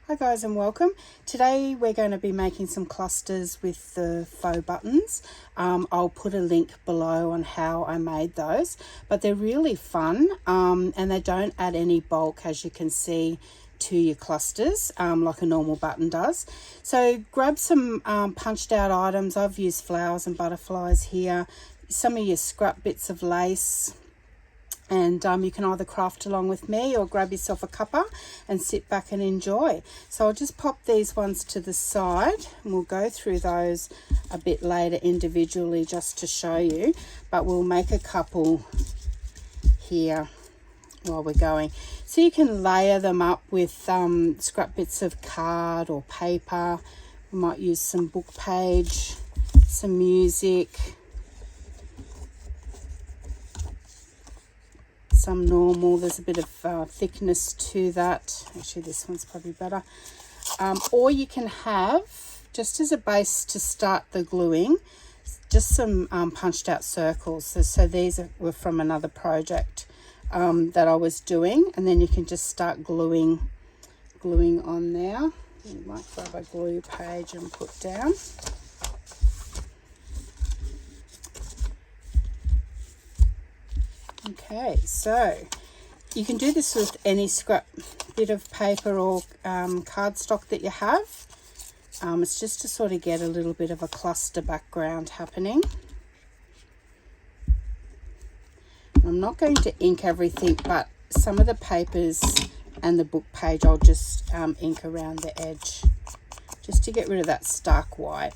Hi guys and welcome. Today we're going to be making some clusters with the faux buttons. I'll put a link below on how I made those, but they're really fun and they don't add any bulk, as you can see, to your clusters like a normal button does. So grab some punched out items. I've used flowers and butterflies here, some of your scrap bits of lace, and you can either craft along with me or grab yourself a cuppa and sit back and enjoy. So I'll just pop these ones to the side and we'll go through those a bit later individually just to show you, but we'll make a couple here while we're going. So you can layer them up with scrap bits of card or paper. We might use some book page, some music, some normal. There's a bit of thickness to that. Actually, this one's probably better. Or you can have, just as a base to start the gluing, just some punched out circles. So these were from another project that I was doing, and then you can just start gluing on there. You might grab a glue page and put down. Okay, so you can do this with any scrap bit of paper or cardstock that you have. It's just to sort of get a little bit of a cluster background happening. I'm not going to ink everything, but some of the papers and the book page I'll just ink around the edge, just to get rid of that stark white.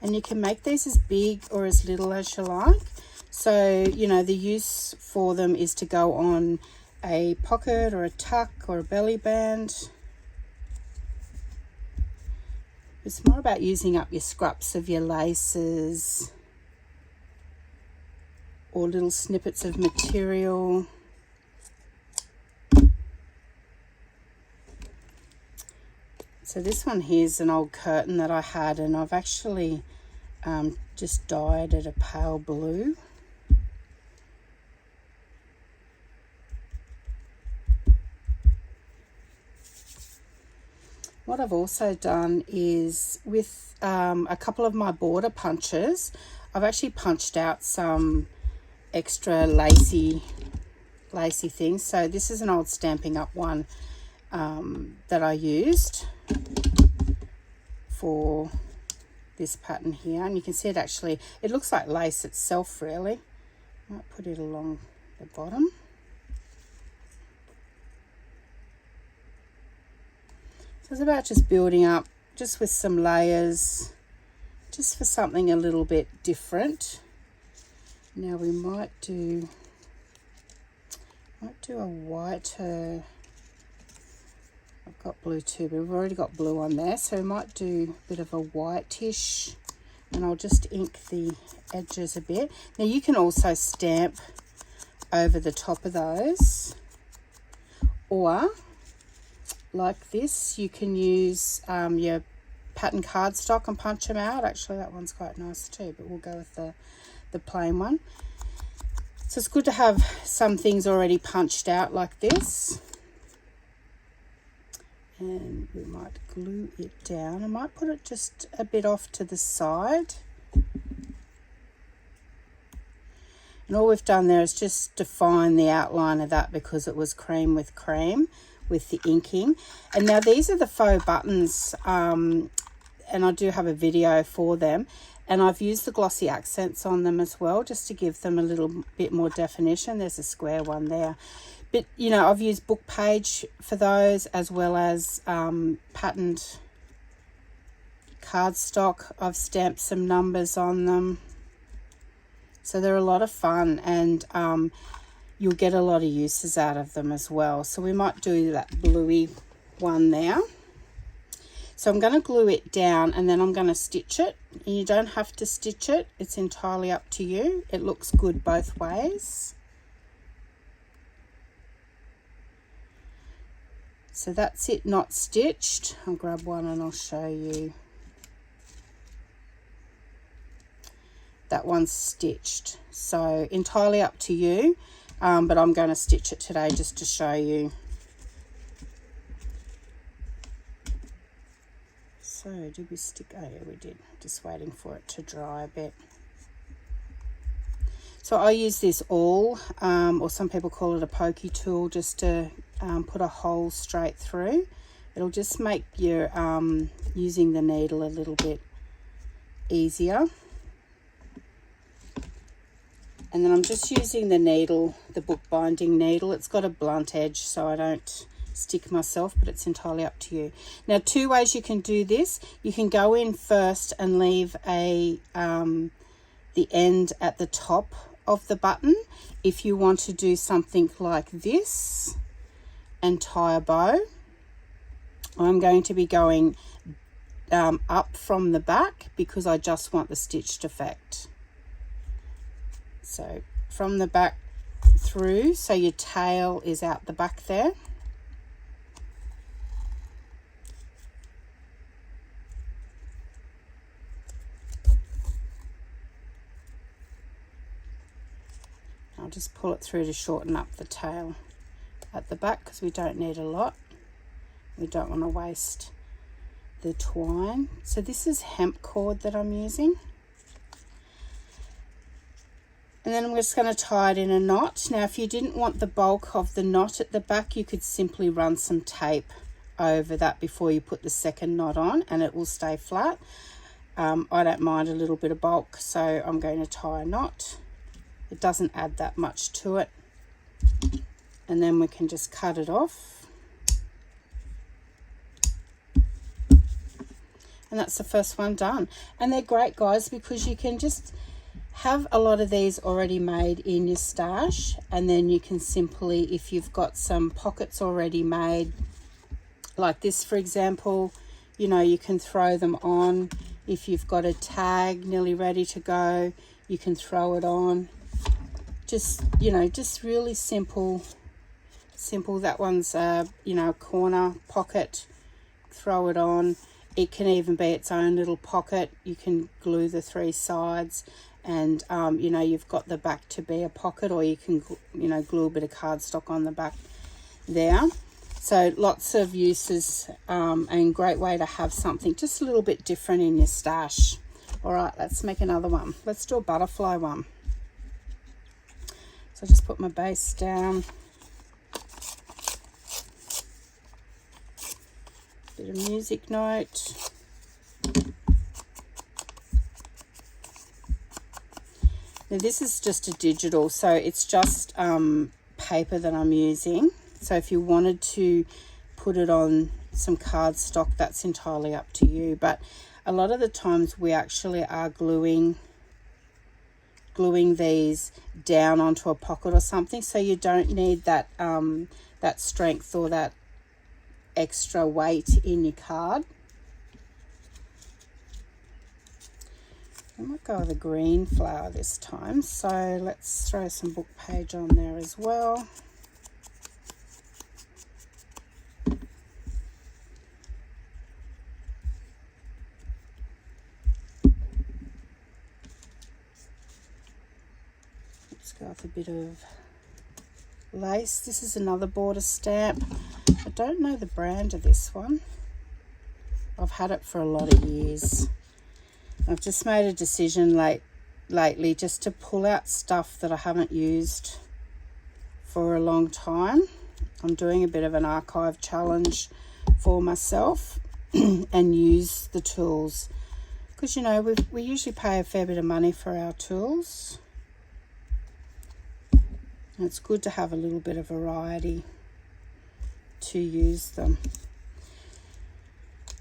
And you can make these as big or as little as you like. So, you know, the use for them is to go on a pocket or a tuck or a belly band. It's more about using up your scraps of your laces or little snippets of material. So this one here is an old curtain that I had, and I've actually just dyed it a pale blue. What I've also done is with a couple of my border punches, I've actually punched out some extra lacy things. So this is an old Stampin' Up one that I used for this pattern here, and you can see it looks like lace itself really. Might put it along the bottom. So it's about just building up just with some layers, just for something a little bit different. Now we might do a whiter. I've got blue too, but we've already got blue on there, so we might do a bit of a whitish, and I'll just ink the edges a bit. Now you can also stamp over the top of those, or like this, you can use your pattern cardstock and punch them out. Actually, that one's quite nice too, but we'll go with the plain one. So it's good to have some things already punched out like this. And we might glue it down. I might put it just a bit off to the side. And all we've done there is just define the outline of that, because it was cream with cream with the inking. And now these are the faux buttons, and I do have a video for them. And I've used the glossy accents on them as well, just to give them a little bit more definition. There's a square one there. But, you know, I've used book page for those, as well as patterned cardstock. I've stamped some numbers on them. So they're a lot of fun, and you'll get a lot of uses out of them as well. So we might do that bluey one there. So I'm going to glue it down, and then I'm going to stitch it. And you don't have to stitch it. It's entirely up to you. It looks good both ways. So that's it, not stitched. I'll grab one and I'll show you that one's stitched. So entirely up to you, but I'm going to stitch it today just to show you. So did we stick? Oh yeah, we did. Just waiting for it to dry a bit. So I use this awl, or some people call it a pokey tool, just to put a hole straight through. It'll just make your using the needle a little bit easier. And then I'm just using the needle, the bookbinding needle. It's got a blunt edge so I don't stick myself, but it's entirely up to you. Now, two ways you can do this. You can go in first and leave the end at the top of the button if you want to do something like this and tie a bow. I'm going to be going up from the back because I just want the stitched effect. So from the back through, so your tail is out the back there. I'll just pull it through to shorten up the tail at the back because we don't need a lot. We don't want to waste the twine. So this is hemp cord that I'm using. And then I'm just going to tie it in a knot. Now, if you didn't want the bulk of the knot at the back, you could simply run some tape over that before you put the second knot on and it will stay flat. I don't mind a little bit of bulk, so I'm going to tie a knot. It doesn't add that much to it. And then we can just cut it off. And that's the first one done. And they're great, guys, because you can just have a lot of these already made in your stash, and then you can simply, if you've got some pockets already made, like this, for example, you know, you can throw them on. If you've got a tag nearly ready to go, you can throw it on. Just, you know, just really simple. That one's you know, a corner pocket, throw it on. It can even be its own little pocket. You can glue the three sides, and you know, you've got the back to be a pocket, or you can, you know, glue a bit of cardstock on the back there. So lots of uses, and great way to have something just a little bit different in your stash. All right, let's make another one. Let's do a butterfly one. So just put my base down. Bit of music note. Now this is just a digital, so it's just paper that I'm using. So if you wanted to put it on some cardstock, that's entirely up to you. But a lot of the times we actually are gluing these down onto a pocket or something, so you don't need that that strength or that extra weight in your card. I might go with a green flower this time, so let's throw some book page on there as well. Let's go with a bit of lace. This is another border stamp. I don't know the brand of this one. I've had it for a lot of years. I've just made a decision lately just to pull out stuff that I haven't used for a long time. I'm doing a bit of an archive challenge for myself and use the tools, because, you know, we usually pay a fair bit of money for our tools. And it's good to have a little bit of variety to use them.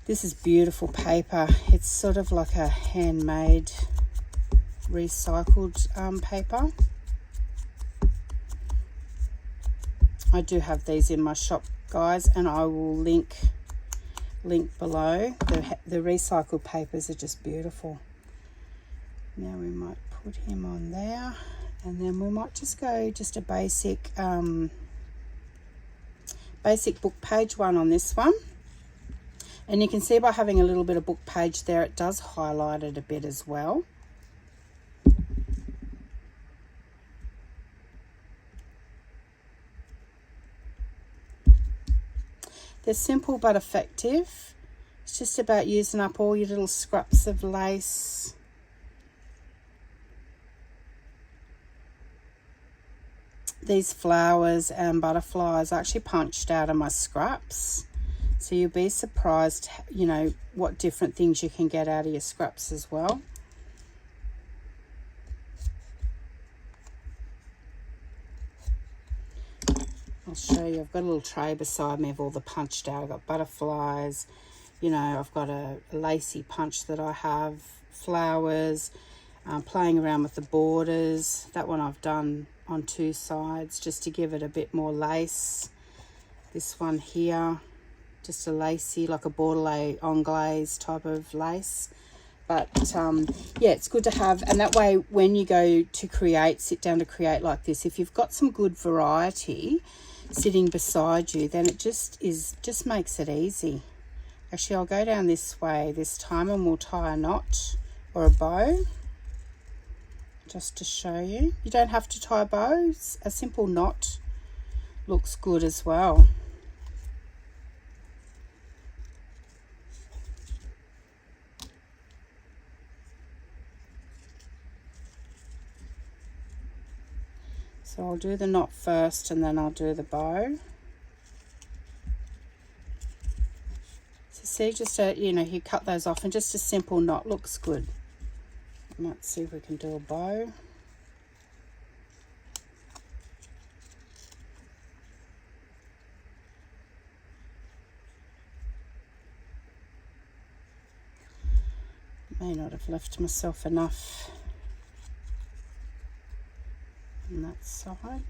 This is beautiful paper. It's sort of like a handmade recycled paper. I do have these in my shop, guys, and I will link below. The recycled papers are just beautiful. Now we might put him on there, and then we might just go just a basic book page one on this one. And you can see by having a little bit of book page there, it does highlight it a bit as well. They're simple but effective. It's just about using up all your little scraps of lace. These flowers and butterflies are actually punched out of my scraps. So you'll be surprised, you know, what different things you can get out of your scraps as well. I'll show you. I've got a little tray beside me of all the punched out. I've got butterflies, you know, I've got a lacy punch that I have, flowers, playing around with the borders. That one I've done on 2 sides just to give it a bit more lace. This one here, just a lacy, like a bordelais anglaise type of lace. But yeah, it's good to have, and that way when you go to create, sit down to create like this, if you've got some good variety sitting beside you, then it just makes it easy. Actually, I'll go down this way this time and we'll tie a knot or a bow just to show you. You don't have to tie bows. A simple knot looks good as well. So I'll do the knot first and then I'll do the bow. So see, just you know, you cut those off and just a simple knot looks good. Let's see if we can do a bow. May not have left myself enough on that side.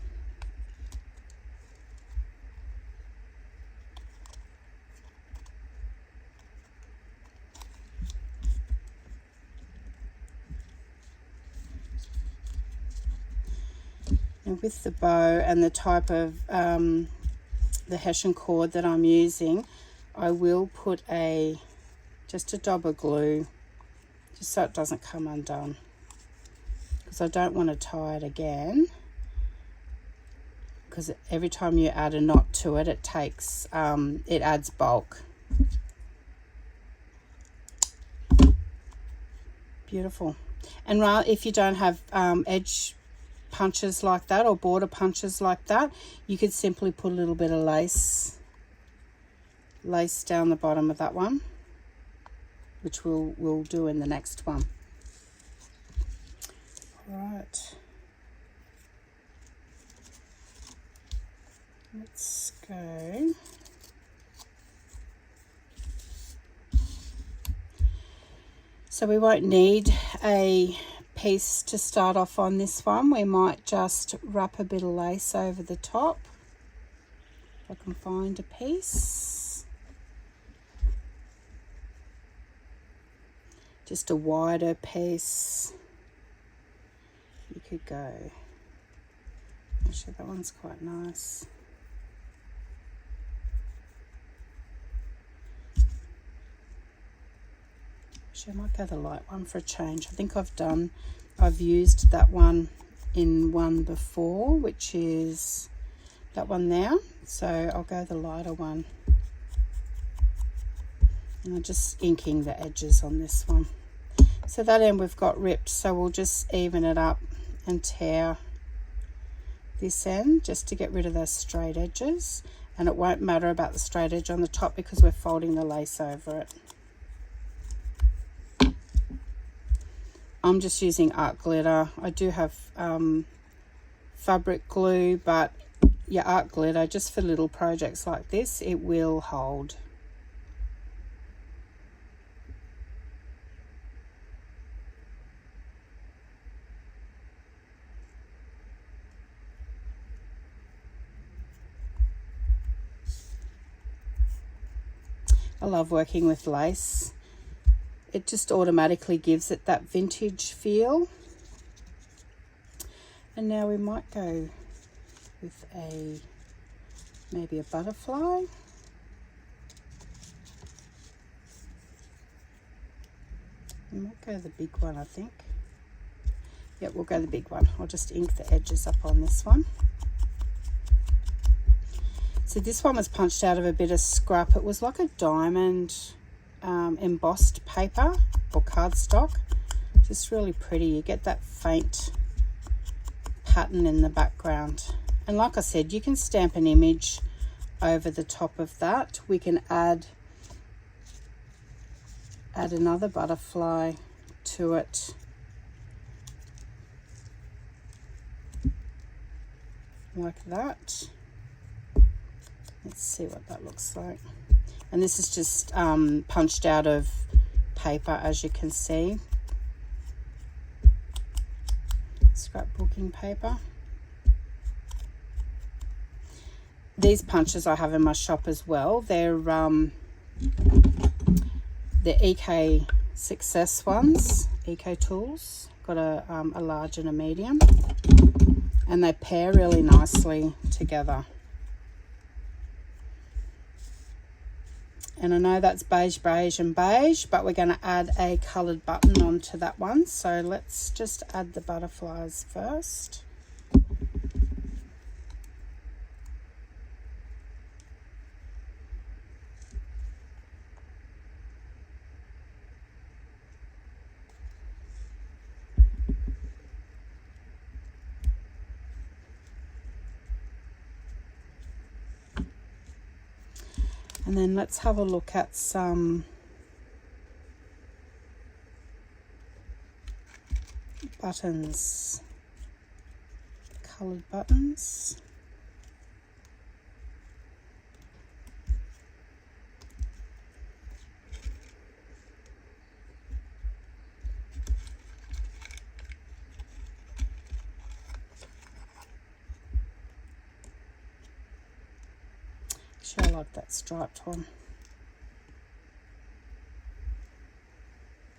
And with the bow and the type of the hessian cord that I'm using, I will put just a dab of glue just so it doesn't come undone, because I don't want to tie it again, because every time you add a knot to it, it takes it adds bulk. Beautiful. And if you don't have edge punches like that or border punches like that, you could simply put a little bit of lace down the bottom of that one, which we'll do in the next one. Right, let's go. So we won't need a piece to start off on this one. We might just wrap a bit of lace over the top. If I can find a piece. Just a wider piece. You could go. Actually, that one's quite nice. Actually, I might go the light one for a change. I think I've used that one in one before, which is that one there. So I'll go the lighter one. And I'm just inking the edges on this one. So that end we've got ripped, so we'll just even it up and tear this end just to get rid of those straight edges. And it won't matter about the straight edge on the top because we're folding the lace over it. I'm just using art glitter. I do have fabric glue, but yeah, art glitter, just for little projects like this, it will hold. I love working with lace. It just automatically gives it that vintage feel. And now we might go with maybe a butterfly. We might go the big one, I think. Yep, we'll go the big one. I'll just ink the edges up on this one. So this one was punched out of a bit of scrap. It was like a diamond embossed paper or cardstock. Just really pretty. You get that faint pattern in the background. And like I said, you can stamp an image over the top of that. We can add another butterfly to it. Like that. Let's see what that looks like. And this is just punched out of paper, as you can see. Scrapbooking paper. These punches I have in my shop as well. They're EK Success ones, EK Tools. Got a large and a medium. And they pair really nicely together. And I know that's beige, beige and beige, but we're going to add a coloured button onto that one. So let's just add the butterflies first. And then let's have a look at some buttons, coloured buttons. I like that striped one.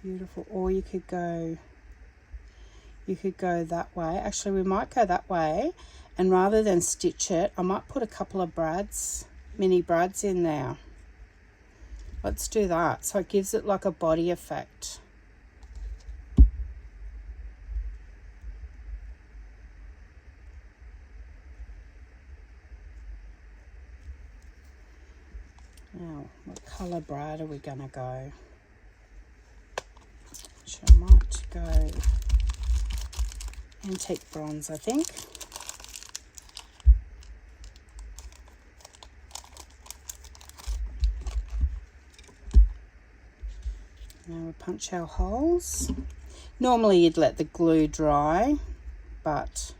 Beautiful. Or you could go that way. Actually, we might go that way, and rather than stitch it, I might put a couple of brads, mini brads in there. Let's do that. So it gives it like a body effect. Now, what colour brad are we going to go? So I might go antique bronze, I think. Now we'll punch our holes. Normally you'd let the glue dry, but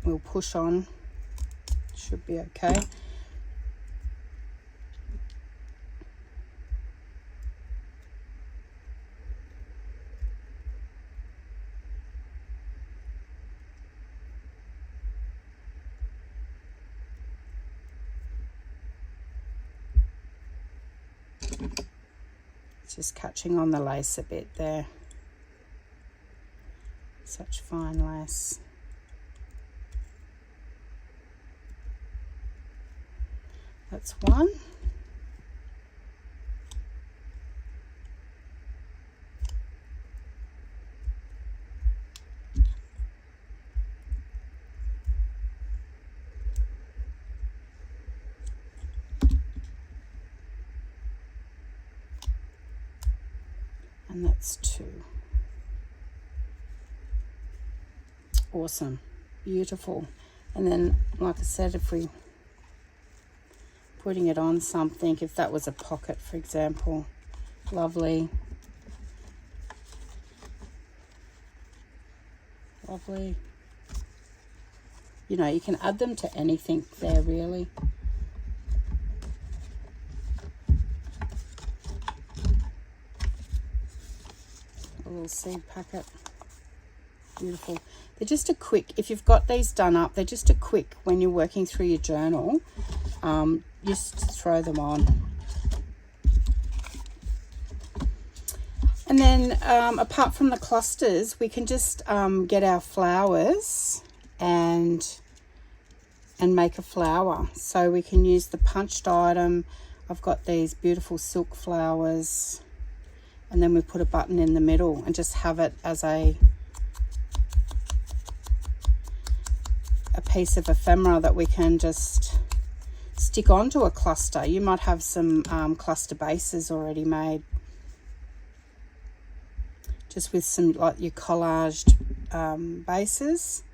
we'll push on. Should be okay. Just catching on the lace a bit there. Such fine lace. That's one. And that's two. Awesome. Beautiful. And then, like I said, if we putting it on something, if that was a pocket, for example, lovely. Lovely. You know, you can add them to anything there, really. A little seed packet. Beautiful. They're just a quick, if you've got these done up, they're just a quick, when you're working through your journal, just throw them on. And then apart from the clusters, we can just get our flowers and make a flower. So we can use the punched item. I've got these beautiful silk flowers, and then we put a button in the middle and just have it as a piece of ephemera that we can just stick onto a cluster. You might have some cluster bases already made, just with some like your collaged bases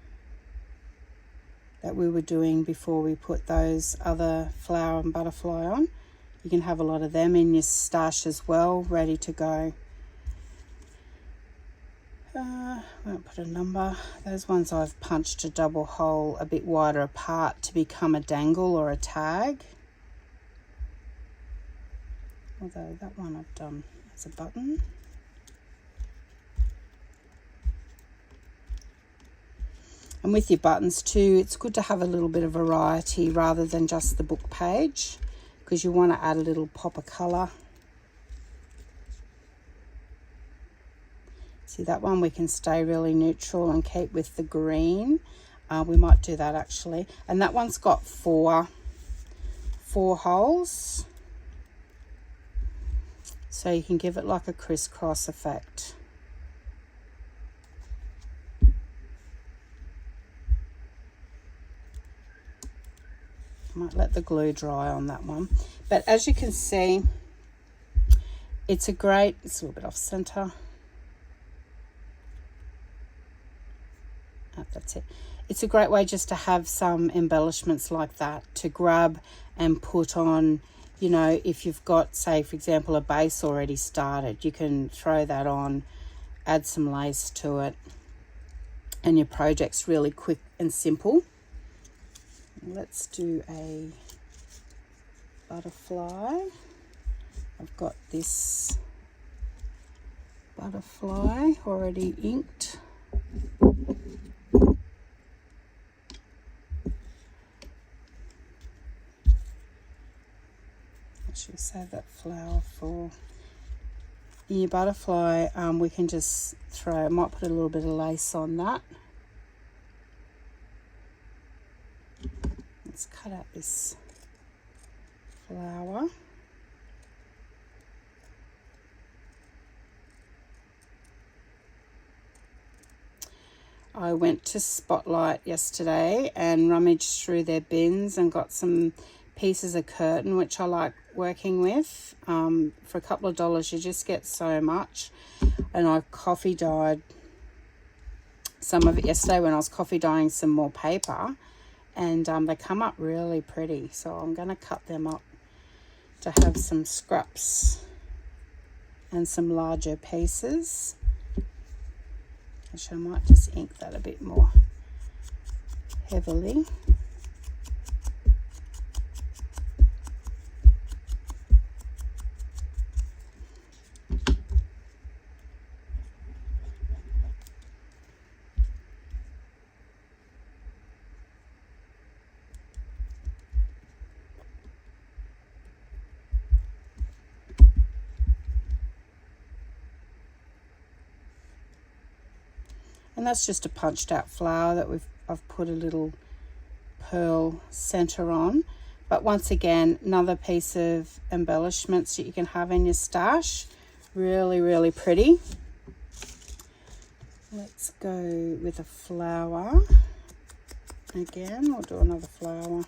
that we were doing before we put those other flower and butterfly on. You can have a lot of them in your stash as well, ready to go. I won't put a number. Those ones I've punched a double hole a bit wider apart to become a dangle or a tag. Although that one I've done as a button. And with your buttons too, it's good to have a little bit of variety rather than just the book page, because you want to add a little pop of colour. See, that one we can stay really neutral and keep with the green. We might do that actually. And that one's got four holes. So you can give it like a crisscross effect. I might let the glue dry on that one. But as you can see, it's a little bit off center. That's it. It's a great way just to have some embellishments like that to grab and put on. You know, if you've got, say, for example, a base already started, you can throw that on, add some lace to it, and your project's really quick and simple. Let's do a butterfly. I've got this butterfly already inked. Should save that flower for in your butterfly. We can just I might put a little bit of lace on that. Let's cut out this flower. I went to Spotlight yesterday and rummaged through their bins and got some pieces of curtain which I like working with. For a couple of dollars you just get so much. And I coffee dyed some of it yesterday when I was coffee dyeing some more paper, and they come up really pretty, so I'm going to cut them up to have some scraps and some larger pieces. Actually, I might just ink that a bit more heavily. And that's just a punched out flower that I've put a little pearl center on. But once again, another piece of embellishments that you can have in your stash. Really, really pretty. Let's go with a flower. Again, we'll do another flower.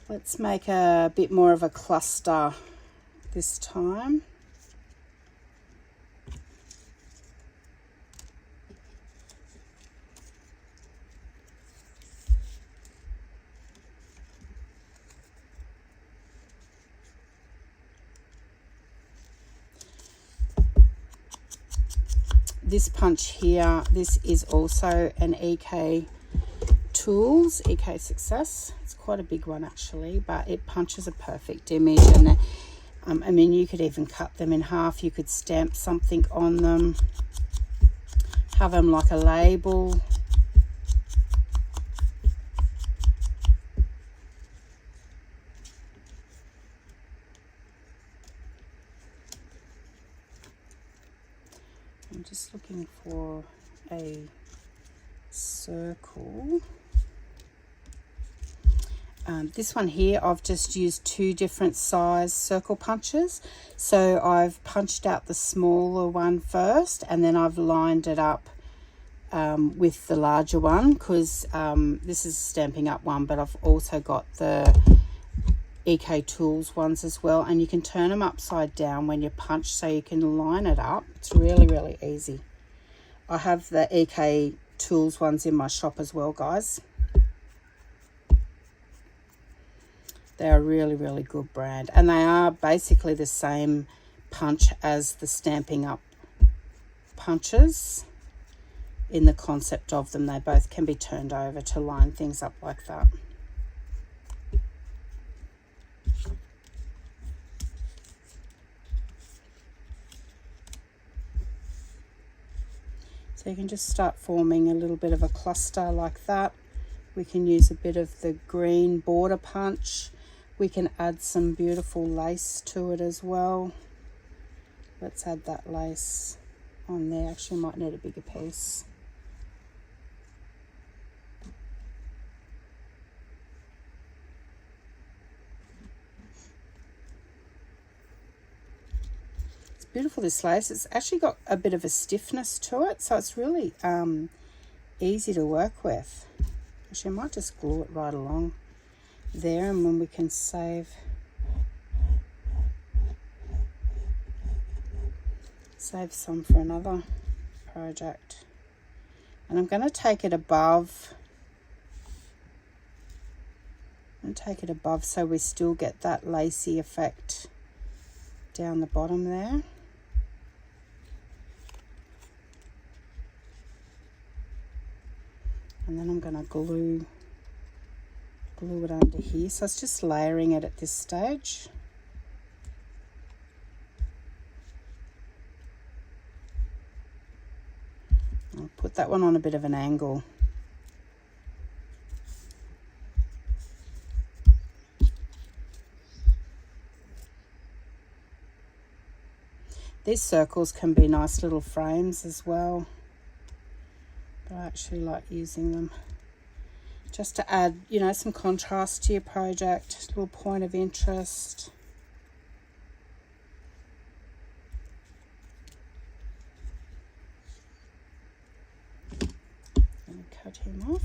Let's make a bit more of a cluster this time. This punch here, this is also an EK Tools, EK Success. It's quite a big one actually, but it punches a perfect image. And I mean, you could even cut them in half. You could stamp something on them, have them like a label. I'm just looking for a circle. This one here, I've just used 2 different size circle punches. So I've punched out the smaller one first, and then I've lined it up with the larger one, because this is a Stampin' Up one, but I've also got the EK Tools ones as well, and you can turn them upside down when you punch, so you can line it up. It's really, really easy. I have the EK Tools ones in my shop as well, guys. They are really, really good brand, and they are basically the same punch as the Stampin' Up punches in the concept of them. They both can be turned over to line things up like that. So you can just start forming a little bit of a cluster like that. We can use a bit of the green border punch. We can add some beautiful lace to it as well. Let's add that lace on there. Actually, might need a bigger piece. Beautiful, this lace. It's actually got a bit of a stiffness to it, so it's really easy to work with. Actually, I might just glue it right along there, and then we can save some for another project. And I'm going to take it above. So we still get that lacy effect down the bottom there. And then I'm going to glue it under here. So it's just layering it at this stage. I'll put that one on a bit of an angle. These circles can be nice little frames as well. But I actually like using them just to add, you know, some contrast to your project, a little point of interest. And cut him off.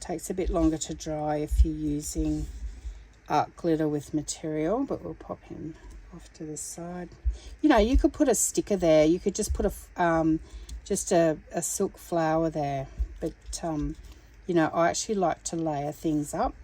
Takes a bit longer to dry if you're using art glitter with material, but we'll pop him off to the side. You know, you could put a sticker there. You could just put a silk flower there. But you know, I actually like to layer things up.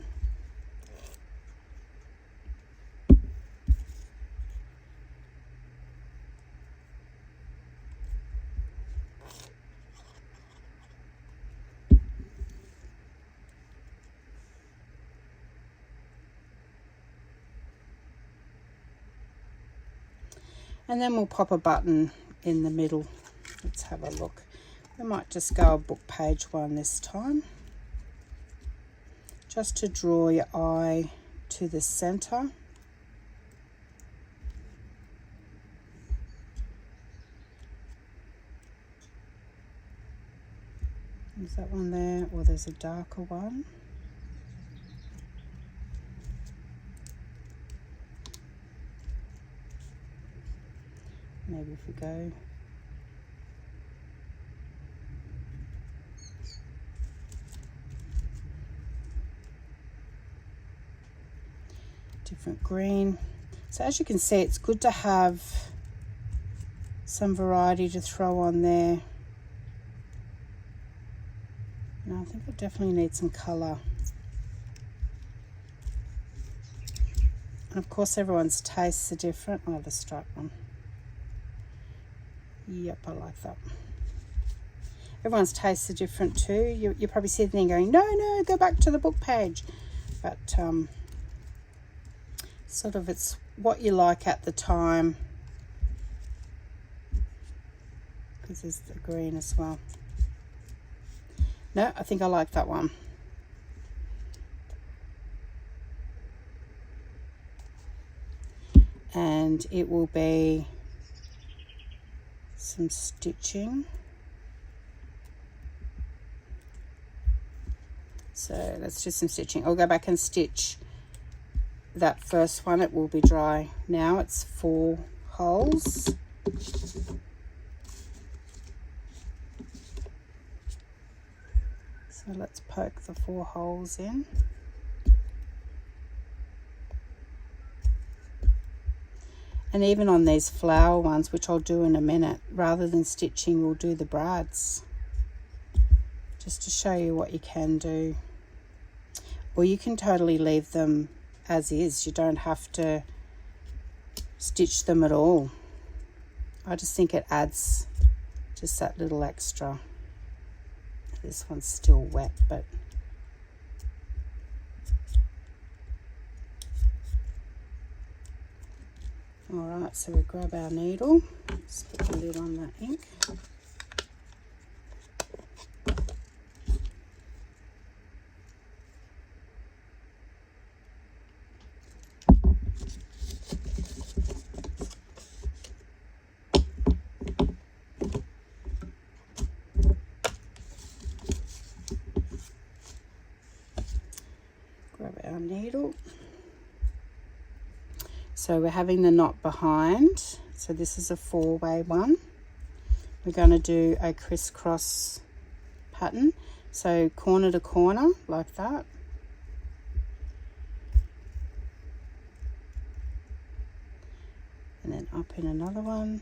And then we'll pop a button in the middle. Let's have a look. We might just go a book page one this time. Just to draw your eye to the center. Is that one there? Or there's a darker one. Maybe if we go different green. So as you can see, it's good to have some variety to throw on there. Now I think I definitely need some colour. And of course everyone's tastes are different. Oh, the striped one. Yep, I like that. Everyone's tastes are different too. You're probably sitting there going, no, go back to the book page. But sort of it's what you like at the time. Because there's the green as well. No, I think I like that one. And it will be some stitching. So let's do some stitching. I'll go back and stitch that first one. It will be dry now. It's 4 holes. So let's poke the 4 holes in. And even on these flower ones, which I'll do in a minute, rather than stitching, we'll do the brads. Just to show you what you can do. Or you can totally leave them as is. You don't have to stitch them at all. I just think it adds just that little extra. This one's still wet, but alright, so we grab our needle, just put the lid on that ink. Grab our needle. So we're having the knot behind, so this is a 4-way one. We're going to do a crisscross pattern, so corner to corner like that. And then up in another one.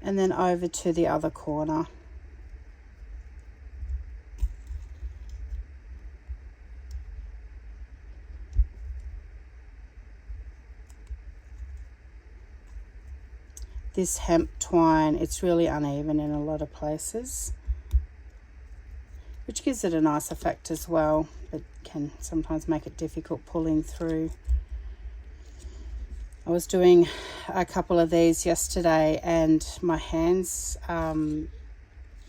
And then over to the other corner. This hemp twine, it's really uneven in a lot of places, which gives it a nice effect as well, but can sometimes make it difficult pulling through. I was doing a couple of these yesterday and my hands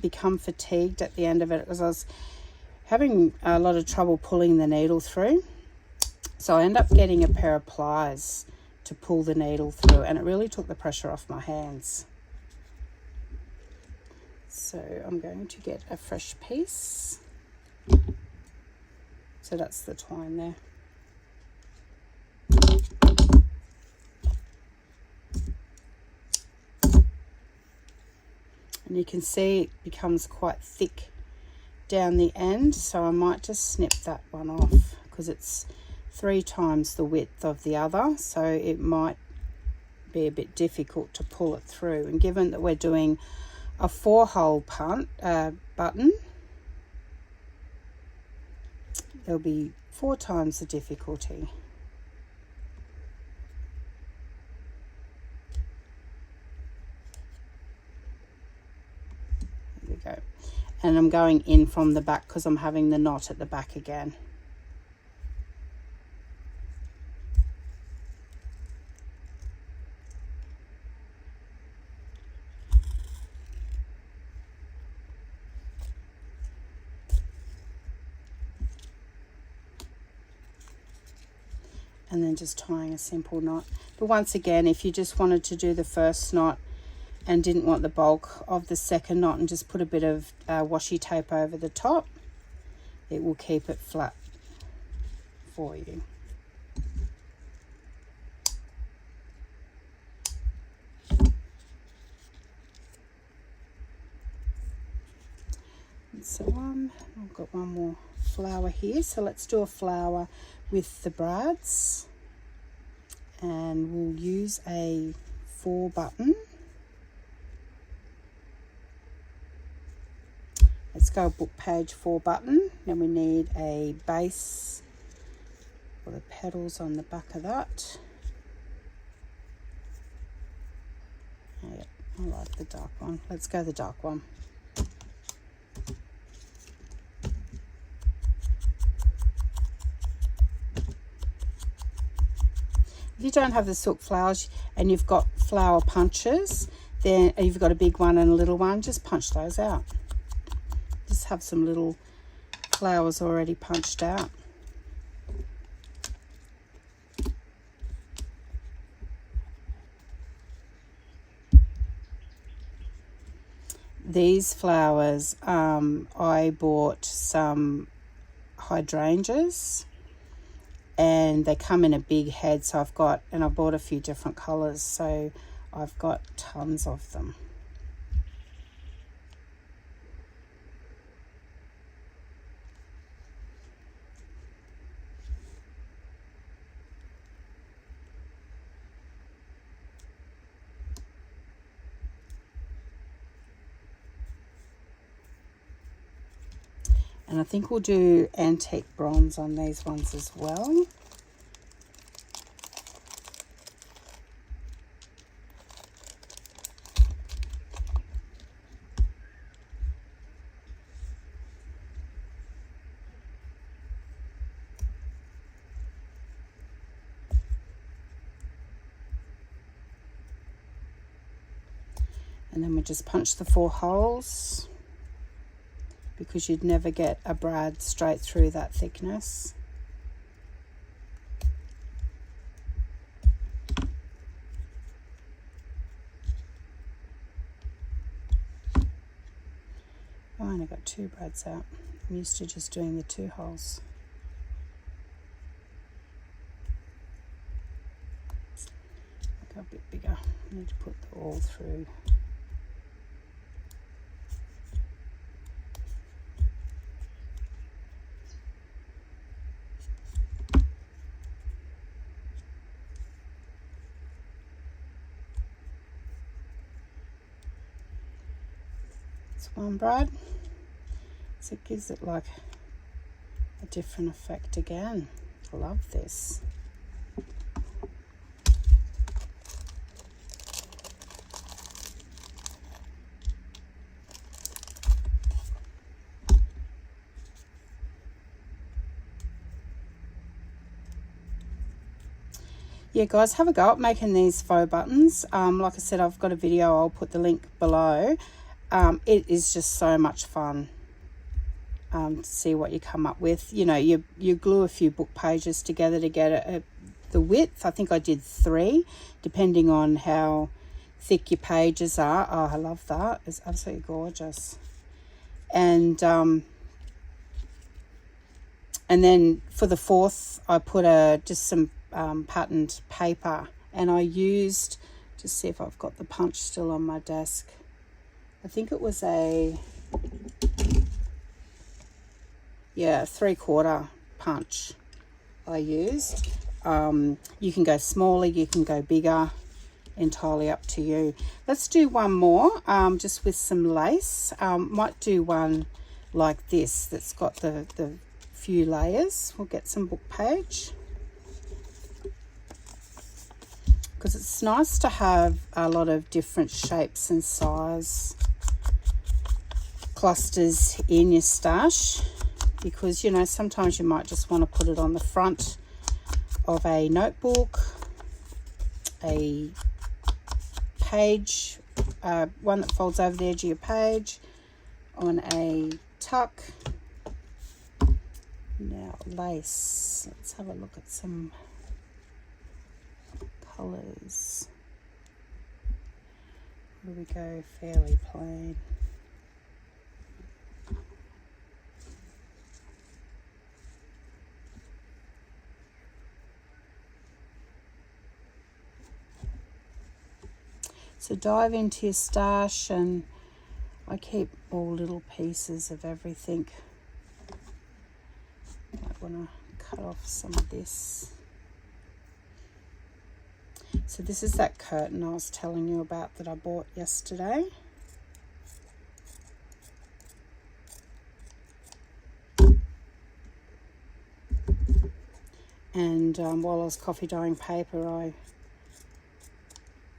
become fatigued at the end of it because I was having a lot of trouble pulling the needle through. So I ended up getting a pair of pliers to pull the needle through, and it really took the pressure off my hands. So I'm going to get a fresh piece. So that's the twine there. And you can see it becomes quite thick down the end, so I might just snip that one off because it's 3 times the width of the other, so it might be a bit difficult to pull it through. And given that we're doing a 4-hole button, there'll be 4 times the difficulty. There we go. And I'm going in from the back because I'm having the knot at the back again. And then just tying a simple knot. But once again, if you just wanted to do the first knot and didn't want the bulk of the second knot and just put a bit of washi tape over the top, it will keep it flat for you. And so I've got one more flower here, so let's do a flower with the brads, and we'll use a 4 button. Let's go book page 4 button. Then we need a base for the petals on the back of that. Yeah, I like the dark one. Let's go the dark one. If you don't have the silk flowers and you've got flower punches, then you've got a big one and a little one, just punch those out. Just have some little flowers already punched out. These flowers, I bought some hydrangeas and they come in a big head, so I bought a few different colours, so I've got tons of them. And I think we'll do antique bronze on these ones as well. And then we just punch the 4 holes, because you'd never get a brad straight through that thickness. Oh, I only got 2 brads out. I'm used to just doing the 2 holes. Go a bit bigger. I need to put it all through. One brad, so it gives it like a different effect again. I love this. Yeah guys, have a go at making these faux buttons. Like I said, I've got a video, I'll put the link below. It is just so much fun to see what you come up with. You know, you glue a few book pages together to get the width. I think I did 3, depending on how thick your pages are. Oh, I love that. It's absolutely gorgeous. And then for the 4th, I put just some patterned paper, and I used, just see if I've got the punch still on my desk. I think it was a 3/4 punch I used. You can go smaller, you can go bigger, entirely up to you. Let's do one more, just with some lace. Might do one like this that's got the few layers. We'll get some book page, because it's nice to have a lot of different shapes and size clusters in your stash, because you know, sometimes you might just want to put it on the front of a notebook, a page, one that folds over the edge of your page, on a tuck. Now lace, let's have a look at some colours. Where do we go? Fairly plain. So dive into your stash, and I keep all little pieces of everything. Might want to cut off some of this. So this is that curtain I was telling you about that I bought yesterday. And while I was coffee dyeing paper, I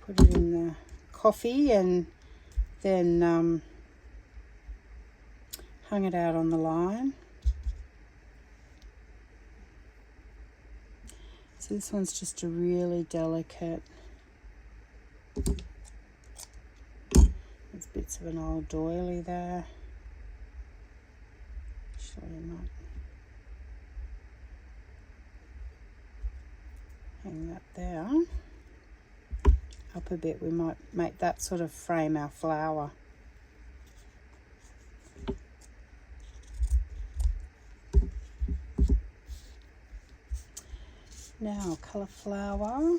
put it in the coffee and then hung it out on the line. So this one's just a really delicate, there's bits of an old doily there. Actually, I might hang that there. Up a bit, we might make that sort of frame our flower. Now, cauliflower.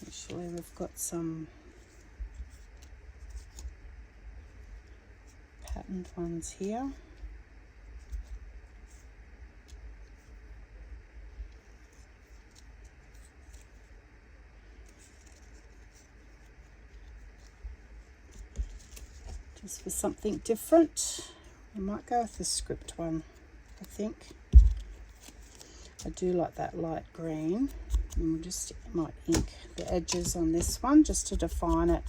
Actually, we've got some patterned ones here. Just for something different, I might go with the script one, I think. I do like that light green. And we just might ink the edges on this one just to define it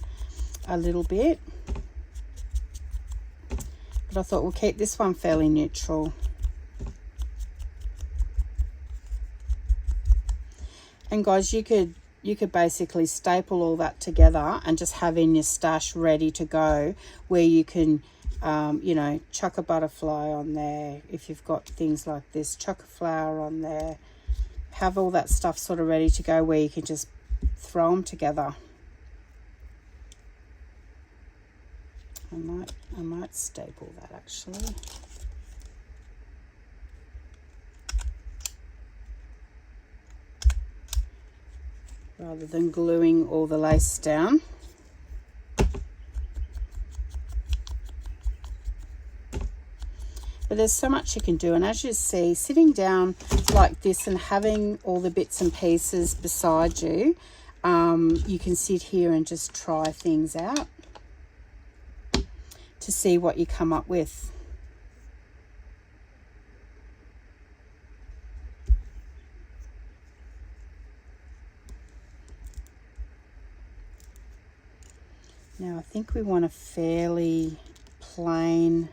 a little bit. But I thought we'll keep this one fairly neutral. And guys, you could basically staple all that together and just have in your stash ready to go, where you can, you know, chuck a butterfly on there. If you've got things like this, chuck a flower on there. Have all that stuff sort of ready to go where you can just throw them together. I might staple that actually. Rather than gluing all the lace down. But there's so much you can do, and as you see, sitting down like this and having all the bits and pieces beside you, you can sit here and just try things out to see what you come up with. Now I think we want a fairly plain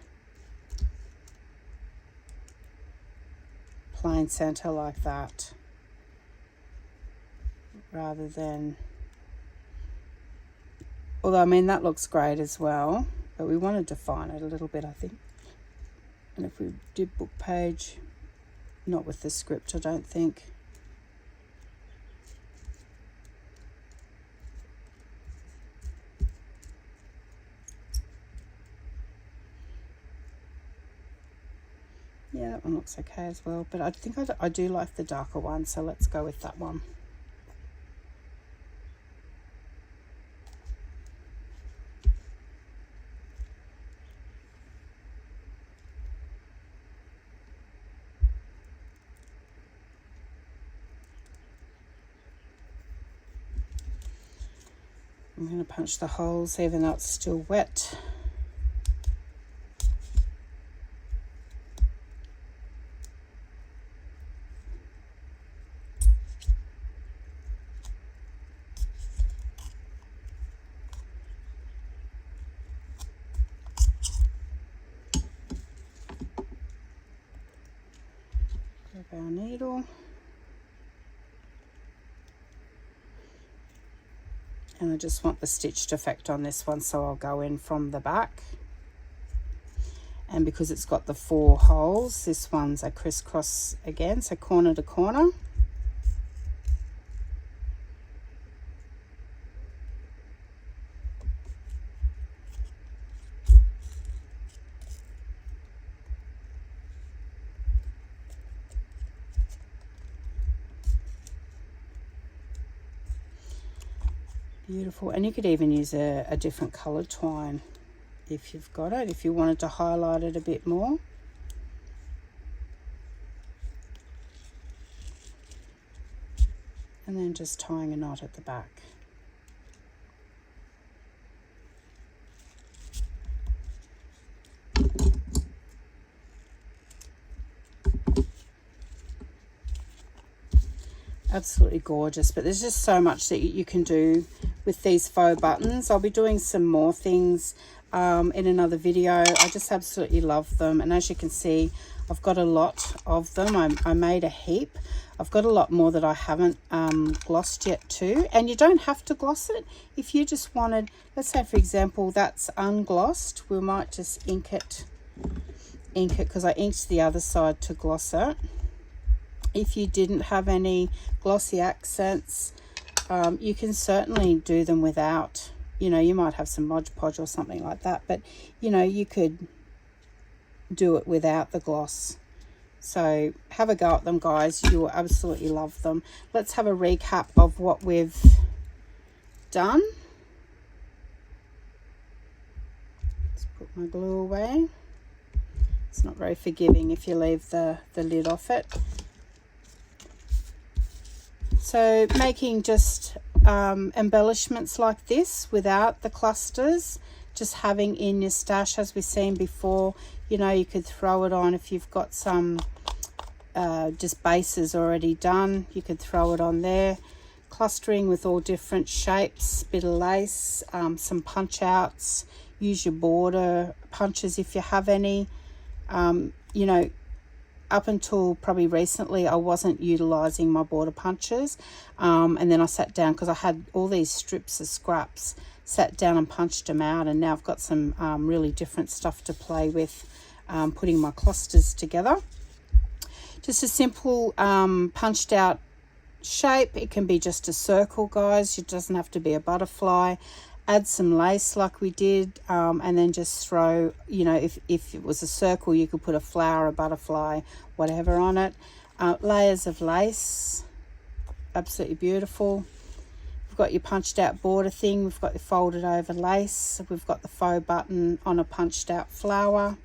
center like that, rather than, although I mean that looks great as well, but we want to define it a little bit, I think. And if we did book page, not with the script, I don't think. Yeah, that one looks okay as well, but I think I do like the darker one, so let's go with that one. I'm going to punch the holes even though it's still wet. Grab our needle. And I just want the stitched effect on this one, so I'll go in from the back. And because it's got the 4 holes, this one's a crisscross again, so corner to corner. Beautiful, and you could even use a different coloured twine if you've got it, if you wanted to highlight it a bit more. And then just tying a knot at the back. Absolutely gorgeous, but there's just so much that you can do with these faux buttons. I'll be doing some more things in another video. I just absolutely love them, and as you can see, I've got a lot of them. I made a heap. I've got a lot more that I haven't glossed yet too. And you don't have to gloss it. If you just wanted, let's say for example, that's unglossed, we might just ink it because I inked the other side to gloss it. If you didn't have any glossy accents, you can certainly do them without. You know, you might have some Mod Podge or something like that, but you know, you could do it without the gloss. So have a go at them, guys. You'll absolutely love them. Let's have a recap of what we've done. Let's put my glue away. It's not very forgiving if you leave the lid off it. So making just embellishments like this without the clusters, just having in your stash, as we've seen before. You know, you could throw it on if you've got some just bases already done. You could throw it on there. Clustering with all different shapes, bit of lace, some punch outs. Use your border punches if you have any. You know, up until probably recently, I wasn't utilizing my border punches. And then I sat down because I had all these strips of scraps, sat down and punched them out. And now I've got some really different stuff to play with, putting my clusters together. Just a simple punched out shape. It can be just a circle, guys. It doesn't have to be a butterfly. Add some lace like we did, and then just throw, you know, if it was a circle, you could put a flower, a butterfly, whatever on it. Layers of lace, absolutely beautiful. We've got your punched out border thing. We've got the folded over lace. We've got the faux button on a punched out flower.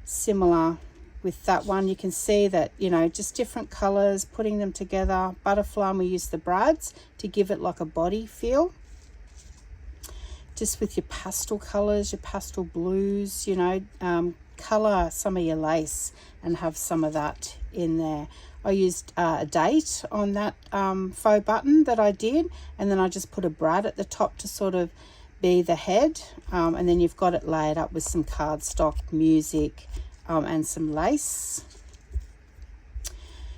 Similar with that one, you can see that, you know, just different colors, putting them together. Butterfly, and we use the brads to give it like a body feel. Just with your pastel colors, your pastel blues, you know, color some of your lace and have some of that in there. I used a date on that faux button that I did, and then I just put a brad at the top to sort of be the head, and then you've got it layered up with some cardstock, music, and some lace.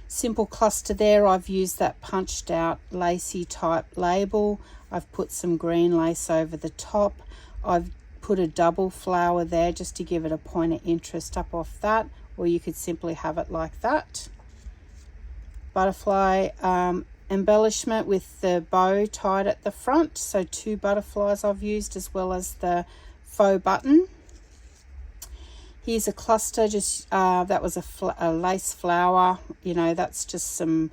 Simple cluster there. I've used that punched out lacy type label. I've put some green lace over the top. I've put a double flower there just to give it a point of interest up off that, or you could simply have it like that. Butterfly embellishment with the bow tied at the front. So 2 butterflies I've used, as well as the faux button. Here's a cluster, just that was a lace flower. You know, that's just some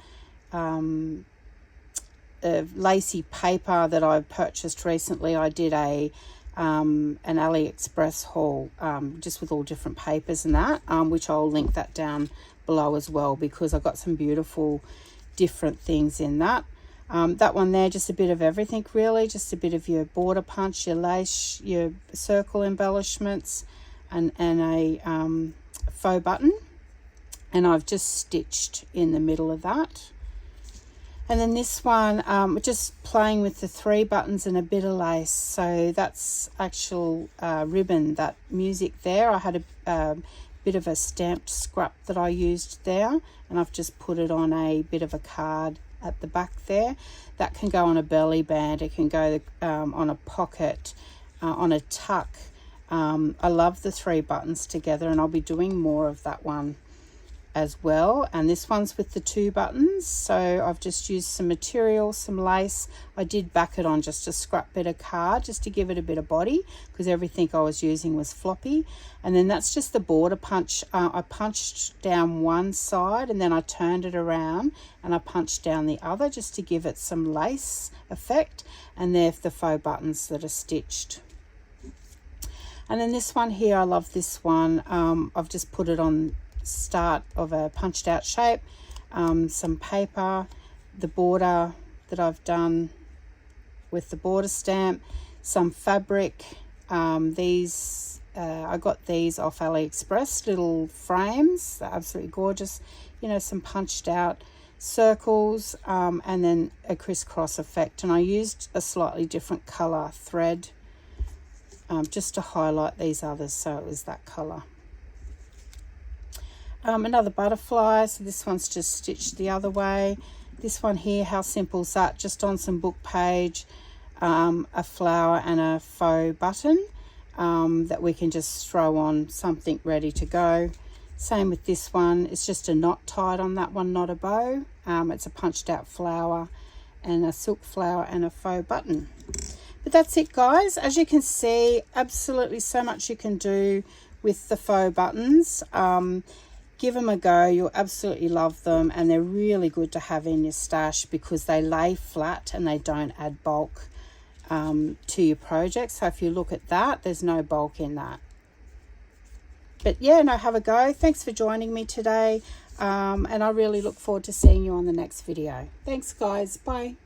lacy paper that I purchased recently. I did an AliExpress haul, just with all different papers and that, which I'll link that down below as well, because I've got some beautiful different things in that. That one there, just a bit of everything really, just a bit of your border punch, your lace, your circle embellishments, and a faux button, and I've just stitched in the middle of that. And then this one, just playing with the 3 buttons and a bit of lace. So that's actual ribbon, that music there. I had a bit of a stamped scrap that I used there, and I've just put it on a bit of a card at the back there. That can go on a belly band, it can go on a pocket, on a tuck. I love the 3 buttons together, and I'll be doing more of that one as well. And this one's with the 2 buttons, so I've just used some material, some lace. I did back it on just a scrap bit of card just to give it a bit of body, because everything I was using was floppy. And then that's just the border punch. I punched down one side and then I turned it around and I punched down the other just to give it some lace effect. And there's the faux buttons that are stitched. And then this one here, I love this one. I've just put it on start of a punched out shape, some paper, the border that I've done with the border stamp, some fabric. These I got these off AliExpress, little frames. They're absolutely gorgeous. You know, some punched out circles, and then a crisscross effect. And I used a slightly different color thread just to highlight these others, so it was that color. Another butterfly, so this one's just stitched the other way. This one here, how simple is that? Just on some book page, a flower and a faux button that we can just throw on something ready to go. Same with this one, it's just a knot tied on that one, not a bow. It's a punched out flower and a silk flower and a faux button. But that's it, guys. As you can see, absolutely so much you can do with the faux buttons. Give them a go, you'll absolutely love them, and they're really good to have in your stash because they lay flat and they don't add bulk to your project. So if you look at that, there's no bulk in that. But yeah, no, have a go. Thanks for joining me today, and I really look forward to seeing you on the next video. Thanks, guys. Bye.